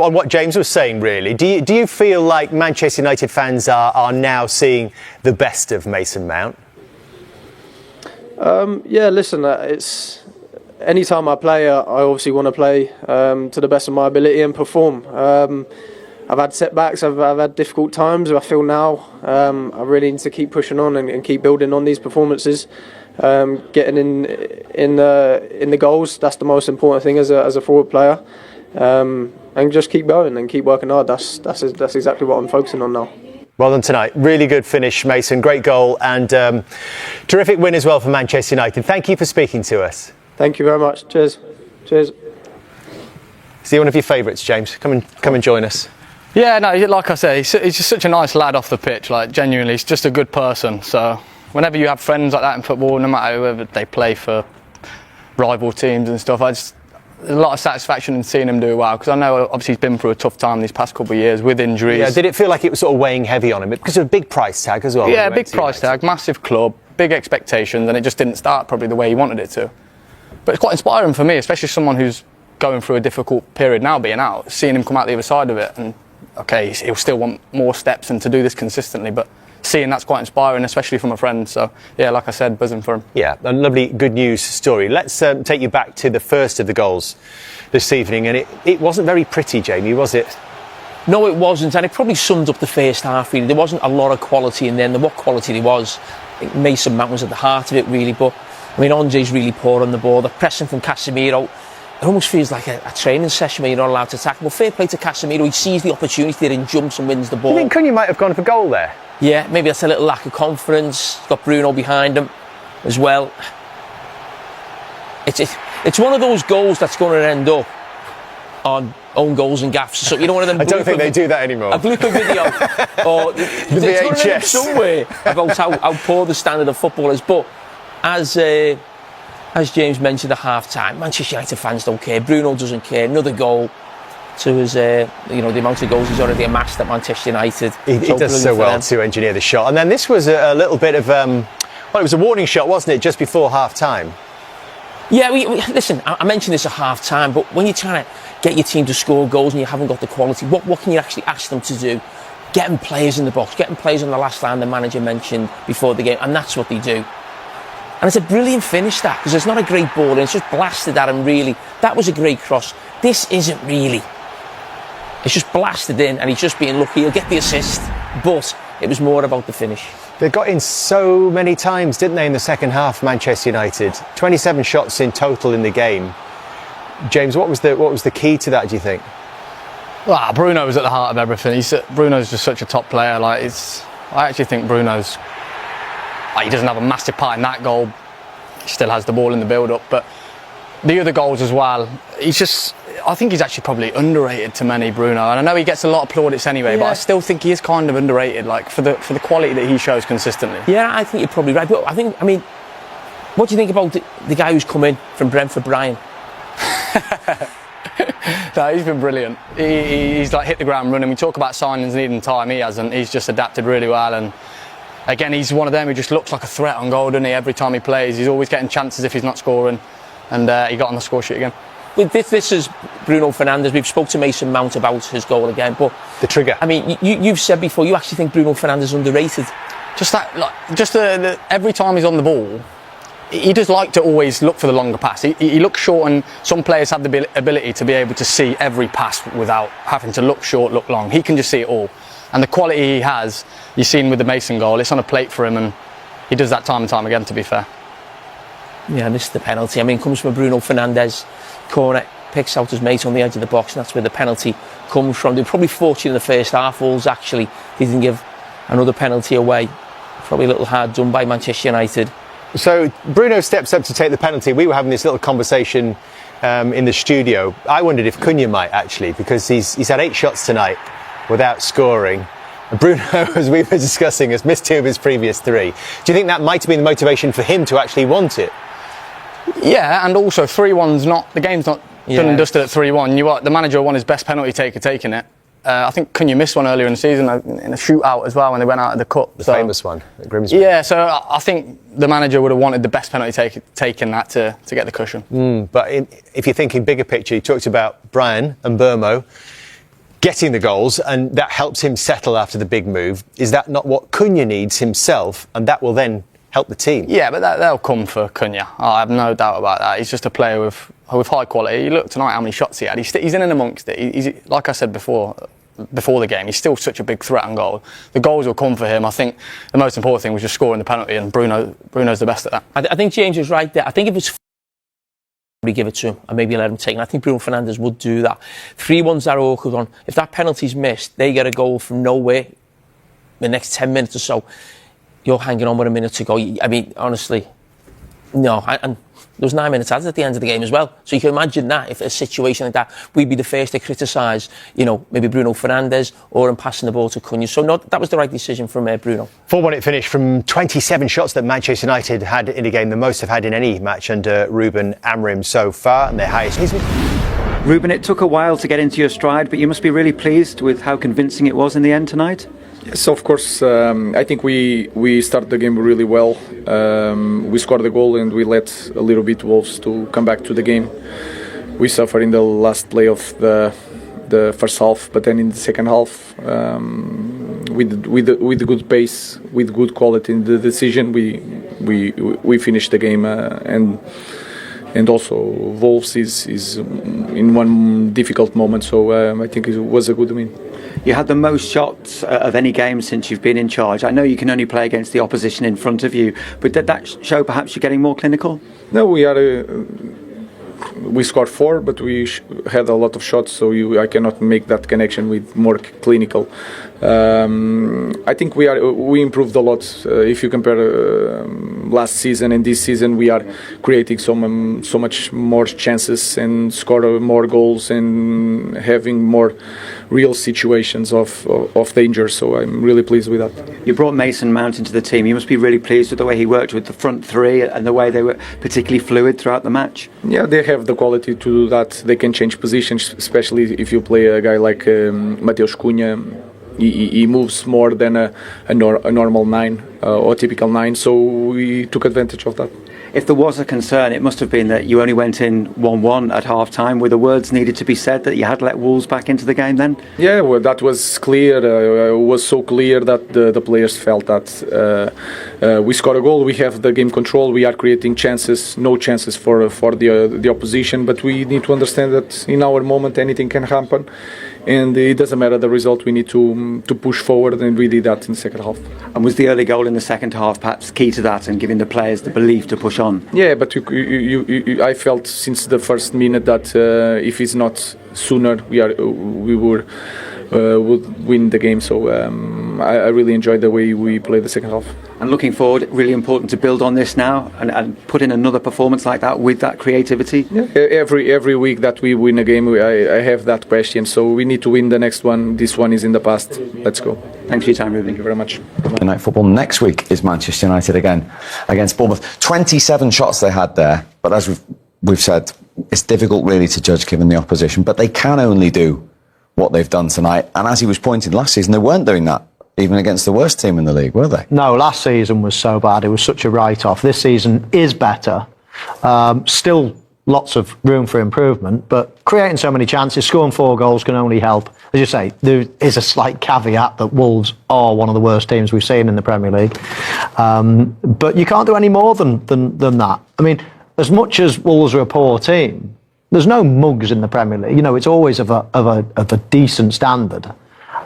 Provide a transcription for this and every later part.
On what James was saying, really, do you feel like Manchester United fans are now seeing the best of Mason Mount? Yeah, listen, it's any time I play, I obviously want to play to the best of my ability and perform. I've had setbacks, I've had difficult times. I feel now I really need to keep pushing on and keep building on these performances. Getting in the goals, that's the most important thing as a forward player. And just keep going and keep working hard. That's exactly what I'm focusing on now. Well done tonight. Really good finish, Mason. Great goal and terrific win as well for Manchester United. Thank you for speaking to us. Thank you very much. Cheers. Cheers. Is he one of your favourites, James? Come and join us. Yeah, no, like I say, he's just such a nice lad off the pitch. Like, genuinely, he's just a good person. So whenever you have friends like that in football, no matter whether they play for rival teams and stuff, there's a lot of satisfaction in seeing him do well, because I know obviously he's been through a tough time these past couple of years with injuries. Yeah, did it feel like it was sort of weighing heavy on him because of a big price tag as well? Yeah, big price tag, massive club, big expectations, and it just didn't start probably the way he wanted it to. But it's quite inspiring for me, especially someone who's going through a difficult period now being out, seeing him come out the other side of it. And okay, he'll still want more steps and to do this consistently, but seeing that's quite inspiring, especially from a friend. So yeah, like I said, buzzing for him. Yeah, a lovely good news story. Let's take you back to the first of the goals this evening, and it wasn't very pretty, Jamie, was it? No, it wasn't, and it probably summed up the first half really. There wasn't a lot of quality in there, and what quality there was, I think Mason Mount was at the heart of it really, but I mean, Andre's really poor on the ball. The pressing from Casemiro, it almost feels like a training session where you're not allowed to tackle. Well, fair play to Casemiro, he sees the opportunity there and jumps and wins the ball. I think Cunha might have gone for goal there. Yeah, maybe that's a little lack of confidence. He's got Bruno behind him as well. It's one of those goals that's going to end up on own goals and gaffes. So you know, one of them. I don't think they do that anymore. A blooper video or the VHS somewhere about how poor the standard of football is. But as James mentioned at half time, Manchester United fans don't care. Bruno doesn't care. Another goal to his, the amount of goals he's already amassed at Manchester United. He does so well to engineer the shot. And then this was a little bit of, it was a warning shot, wasn't it, just before half time? Yeah, listen, I mentioned this at half time, but when you're trying to get your team to score goals and you haven't got the quality, what can you actually ask them to do? Getting players in the box, getting players on the last line the manager mentioned before the game, and that's what they do. And it's a brilliant finish, that, because it's not a great ball and it's just blasted at him, really. That was a great cross. This isn't really. It's just blasted in and he's just being lucky. He'll get the assist, but it was more about the finish. They got in so many times, didn't they, in the second half, Manchester United? 27 shots in total in the game. James, what was the key to that, do you think? Well, Bruno was at the heart of everything. Bruno's just such a top player. I actually think Bruno's... he doesn't have a massive part in that goal. He still has the ball in the build-up, but the other goals as well, I think he's actually probably underrated to many, Bruno. And I know he gets a lot of plaudits anyway, but I still think he is kind of underrated, for the quality that he shows consistently. Yeah, I think you're probably right. But what do you think about the guy who's come in from Brentford, Brian? No, he's been brilliant. He's hit the ground running. We talk about signings needing time. He hasn't. He's just adapted really well. And again, he's one of them who just looks like a threat on goal, doesn't he? Every time he plays, he's always getting chances if he's not scoring. And he got on the score sheet again. This is Bruno Fernandes. We've spoke to Mason Mount about his goal again, but the trigger. I mean, you've said before you actually think Bruno Fernandes is underrated. Every time he's on the ball, he does like to always look for the longer pass. He looks short, and some players have the ability to be able to see every pass without having to look short, look long. He can just see it all, and the quality he has, you've seen with the Mason goal. It's on a plate for him, and he does that time and time again. To be fair. Yeah, this is the penalty. I mean, it comes from Bruno Fernandes. Corner, picks out his mate on the edge of the box, and that's where the penalty comes from. They were probably fortunate in the first half. Wolves actually didn't give another penalty away. Probably a little hard done by Manchester United. So Bruno steps up to take the penalty. We were having this little conversation in the studio. I wondered if Cunha might actually, because he's had 8 shots tonight without scoring. And Bruno, as we were discussing, has missed 2 of his previous 3. Do you think that might have been the motivation for him to actually want it? Yeah, and also 3-1's not, the game's not done and dusted at 3-1. The manager won his best penalty taker taking it. I think Cunha missed one earlier in the season in a shootout as well when they went out of the cup. The famous one at Grimsby. Yeah, so I think the manager would have wanted the best penalty taker taking that to get the cushion. But if you're thinking bigger picture, you talked about Brian and Burmo. getting the goals, and that helps him settle after the big move. Is that not what Cunha needs himself, and that will then help the team? Yeah, but they'll come for Cunha. I have no doubt about that. He's just a player with high quality. You look tonight how many shots he had. He's in and amongst it. He's, like I said before the game, he's still such a big threat on goal. The goals will come for him. I think the most important thing was just scoring the penalty, and Bruno's the best at that. I think James is right there. I think if it's we give it to him and maybe let him take it. I think Bruno Fernandes would do that. 3-1's that awkward one. If that penalty's missed, they get a goal from nowhere in the next 10 minutes or so. You're hanging on with a minute to go. I mean, honestly, no. And there was 9 minutes added at the end of the game as well. So you can imagine that if a situation like that, we'd be the first to criticise, maybe Bruno Fernandes or him passing the ball to Cunha. So no, that was the right decision from Bruno. 4-1 it finished from 27 shots that Manchester United had in a game, the most they've had in any match under Ruben Amorim so far, and their highest. Ruben, it took a while to get into your stride, but you must be really pleased with how convincing it was in the end tonight. Yes, of course. I think we started the game really well. We scored the goal and we let a little bit Wolves to come back to the game. We suffered in the last play of the first half, but then in the second half, with the good pace, with good quality in the decision, we finished the game and also Wolves is in one difficult moment, so I think it was a good win. You had the most shots of any game since you've been in charge. I know you can only play against the opposition in front of you, but did that show perhaps you're getting more clinical? No, we scored 4, but we had a lot of shots, so I cannot make that connection with more clinical. I think we improved a lot. If you compare last season and this season, we are creating so much more chances and score more goals and having more real situations of danger. So I'm really pleased with that. You brought Mason Mount into the team. You must be really pleased with the way he worked with the front three and the way they were particularly fluid throughout the match. Yeah, they have the quality to do that. They can change positions, especially if you play a guy like Mateus Cunha. He moves more than a normal 9 or typical 9, so we took advantage of that. If there was a concern, it must have been that you only went in 1-1 at half-time. Were the words needed to be said that you had let Wolves back into the game then? Yeah, well, that was clear. It was so clear that the players felt that we scored a goal, we have the game control, we are creating chances, no chances for the opposition, but we need to understand that in our moment anything can happen. And it doesn't matter the result, we need to push forward, and we did that in the second half. And was the early goal in the second half perhaps key to that and giving the players the belief to push on? Yeah, but I felt since the first minute that if it's not sooner, we would win the game. So I really enjoyed the way we played the second half. And looking forward, really important to build on this now and put in another performance like that with that creativity. Yeah, every week that we win a game, I have that question. So we need to win the next one. This one is in the past. Let's go. Thanks for your time, Ruben. Thank you very much. Monday Night Football next week is Manchester United again against Bournemouth. 27 shots they had there, but as we've said, it's difficult really to judge given the opposition. But they can only do what they've done tonight. And as he was pointing last season, they weren't doing that even against the worst team in the league, were they? No, last season was so bad. It was such a write-off. This season is better. Still lots of room for improvement, but creating so many chances, scoring 4 goals can only help. As you say, there is a slight caveat that Wolves are one of the worst teams we've seen in the Premier League. But you can't do any more than that. I mean, as much as Wolves are a poor team, there's no mugs in the Premier League. You know, it's always of a decent standard.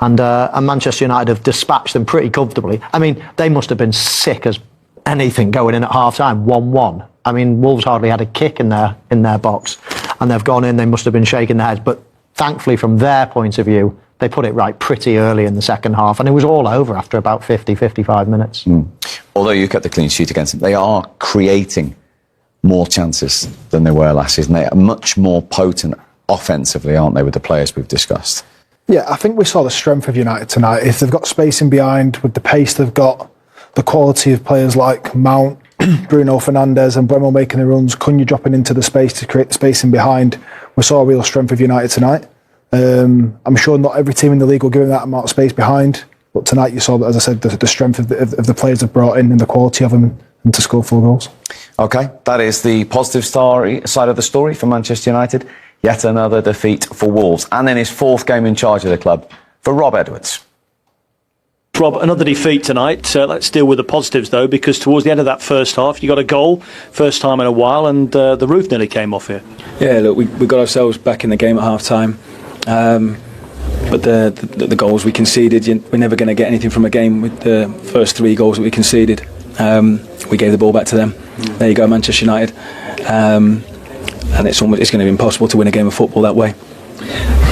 And Manchester United have dispatched them pretty comfortably. I mean, they must have been sick as anything going in at half-time, 1-1. I mean, Wolves hardly had a kick in their box, and they've gone in, they must have been shaking their heads. But thankfully, from their point of view, they put it right pretty early in the second half, and it was all over after about 50-55 minutes. Although you kept the clean sheet against them, they are creating more chances than they were last season. They are much more potent offensively, aren't they, with the players we've discussed? Yeah, I think we saw the strength of United tonight. If they've got spacing behind, with the pace they've got, the quality of players like Mount, Bruno Fernandes and Bremo making the runs, Cunha dropping into the space to create the spacing behind, we saw a real strength of United tonight. I'm sure not every team in the league will give them that amount of space behind, but tonight you saw, as I said, the strength of the players they've brought in and the quality of them, and to score 4 goals. OK, that is the positive side of the story for Manchester United. Yet another defeat for Wolves, and in his 4th game in charge of the club for Rob Edwards. Rob, another defeat tonight. Let's deal with the positives, though, because towards the end of that first half, you got a goal, first time in a while, and the roof nearly came off here. Yeah, look, we got ourselves back in the game at half time. But the goals we conceded, we're never going to get anything from a game with the first 3 goals that we conceded. We gave the ball back to them. There you go, Manchester United. And it's going to be impossible to win a game of football that way.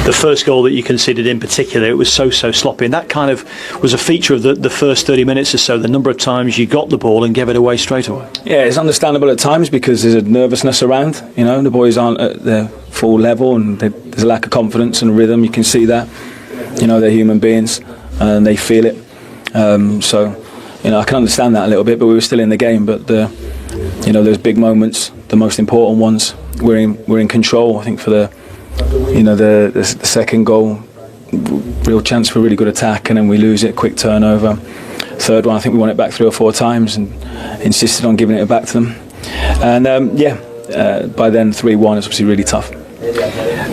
The first goal that you conceded in particular, it was so sloppy, and that kind of was a feature of the first 30 minutes or so, the number of times you got the ball and gave it away straight away. Yeah, it's understandable at times because there's a nervousness around, the boys aren't at their full level and there's a lack of confidence and rhythm, you can see that. They're human beings and they feel it. I can understand that a little bit, but we were still in the game, but those big moments, the most important ones, we're in control. I think for the second goal, real chance for a really good attack, and then we lose it, quick turnover. Third one, I think we won it back 3 or 4 times and insisted on giving it back to them. And by then 3-1 is obviously really tough.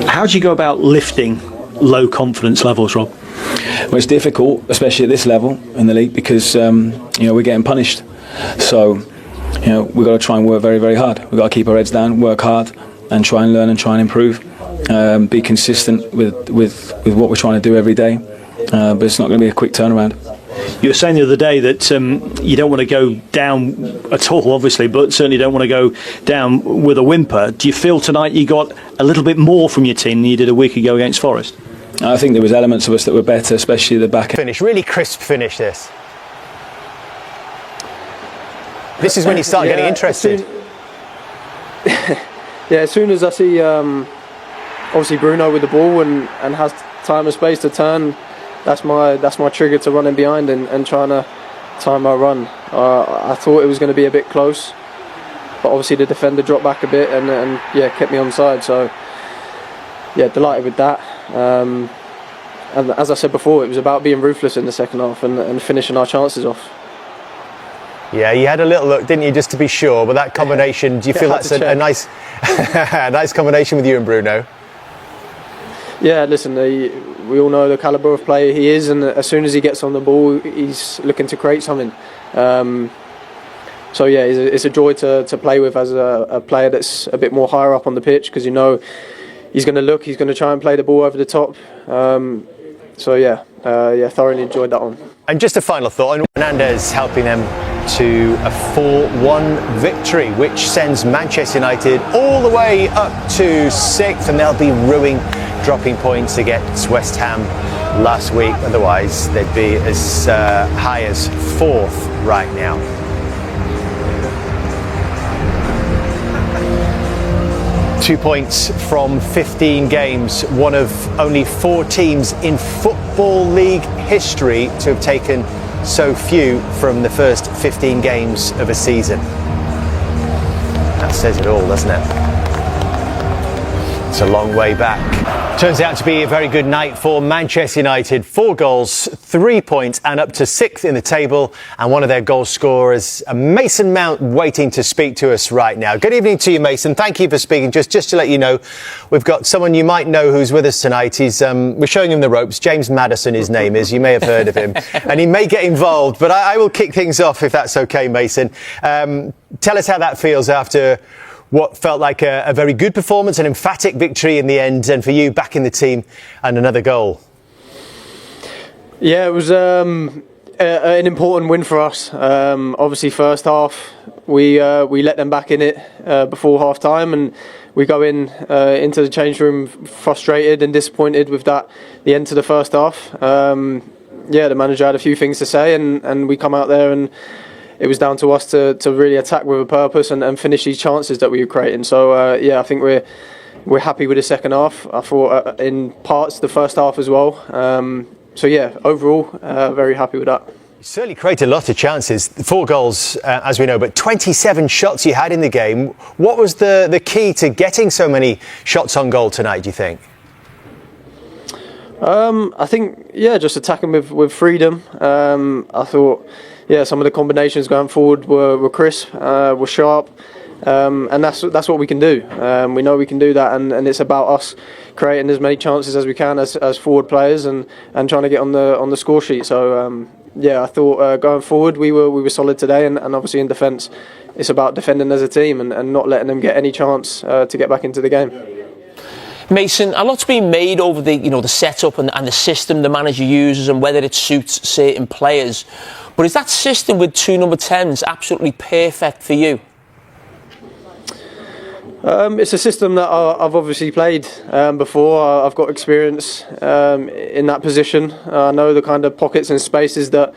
How do you go about lifting low confidence levels, Rob? Well, it's difficult, especially at this level in the league, because we're getting punished. So we've got to try and work very, very hard. We've got to keep our heads down, work hard, and try and learn and try and improve. Be consistent with what we're trying to do every day, but it's not going to be a quick turnaround. You were saying the other day that you don't want to go down at all, obviously, but certainly don't want to go down with a whimper. Do you feel tonight you got a little bit more from your team than you did a week ago against Forest? I think there was elements of us that were better, especially the back end. Finish, really crisp finish this. This is when you start getting interested. As soon as I see obviously Bruno with the ball and has time and space to turn, that's my trigger to running behind and trying to time my run. I thought it was going to be a bit close, but obviously the defender dropped back a bit and kept me onside. So delighted with that. And as I said before, it was about being ruthless in the second half and finishing our chances off. Yeah, you had a little look, didn't you, just to be sure? But that combination, do you feel that's a nice, a nice combination with you and Bruno? Yeah, listen, we all know the calibre of player he is, and as soon as he gets on the ball, he's looking to create something. It's a joy to play with as a player that's a bit more higher up on the pitch, because he's going to try and play the ball over the top. Thoroughly enjoyed that one. And just a final thought on Hernandez helping them to a 4-1 victory, which sends Manchester United all the way up to 6th, and they'll be ruining dropping points against West Ham last week. Otherwise, they'd be as high as 4th right now. Two points from 15 games, one of only 4 teams in Football League history to have taken so few from the first 15 games of a season. That says it all, doesn't it? It's a long way back. Turns out to be a very good night for Manchester United. 4 goals, 3 points, and up to 6th in the table. And one of their goal scorers, Mason Mount, waiting to speak to us right now. Good evening to you, Mason. Thank you for speaking. Just to let you know, we've got someone you might know who's with us tonight. We're showing him the ropes. James Maddison, his name is. You may have heard of him. And he may get involved, but I will kick things off if that's okay, Mason. Tell us how that feels after what felt like a very good performance, an emphatic victory in the end, and for you back in the team and another goal. Yeah, it was an important win for us. Obviously, first half we let them back in it before half time, and we go into the change room frustrated and disappointed with the end to the first half. The manager had a few things to say, and we come out there and it was down to us to really attack with a purpose and finish these chances that we were creating. So I think we're happy with the second half. I thought in parts the first half as well. Overall, very happy with that. You certainly created a lot of chances, 4 goals as we know, but 27 shots you had in the game. What was the key to getting so many shots on goal tonight, do you think? I think just attacking with freedom. I thought some of the combinations going forward were crisp, were sharp, and that's what we can do. We know we can do that, and it's about us creating as many chances as we can as forward players and trying to get on the score sheet. So I thought going forward we were solid today, and obviously in defence it's about defending as a team and not letting them get any chance to get back into the game. Mason, a lot's been made over the setup and the system the manager uses and whether it suits certain players. But is that system with 2 number 10s absolutely perfect for you? It's a system that I've obviously played before. I've got experience in that position. I know the kind of pockets and spaces that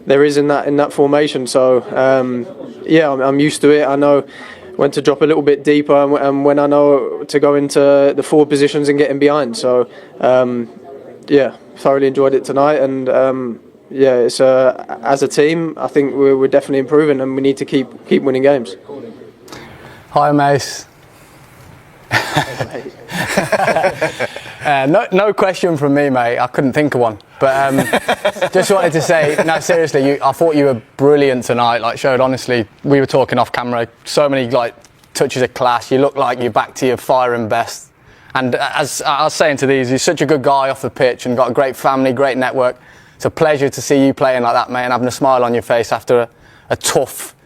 there is in that formation. So I'm used to it. I know when to drop a little bit deeper and when I know to go into the forward positions and get in behind. So thoroughly enjoyed it tonight, and it's as a team I think we're definitely improving, and we need to keep winning games. Hi, Mace. No question from me, mate. I couldn't think of one. But just wanted to say, no, seriously, I thought you were brilliant tonight. Like, showed honestly, we were talking off camera, so many touches of class. You look like you're back to your firing best. And as I was saying to these, you're such a good guy off the pitch and got a great family, great network. It's a pleasure to see you playing like that, mate, and having a smile on your face after a tough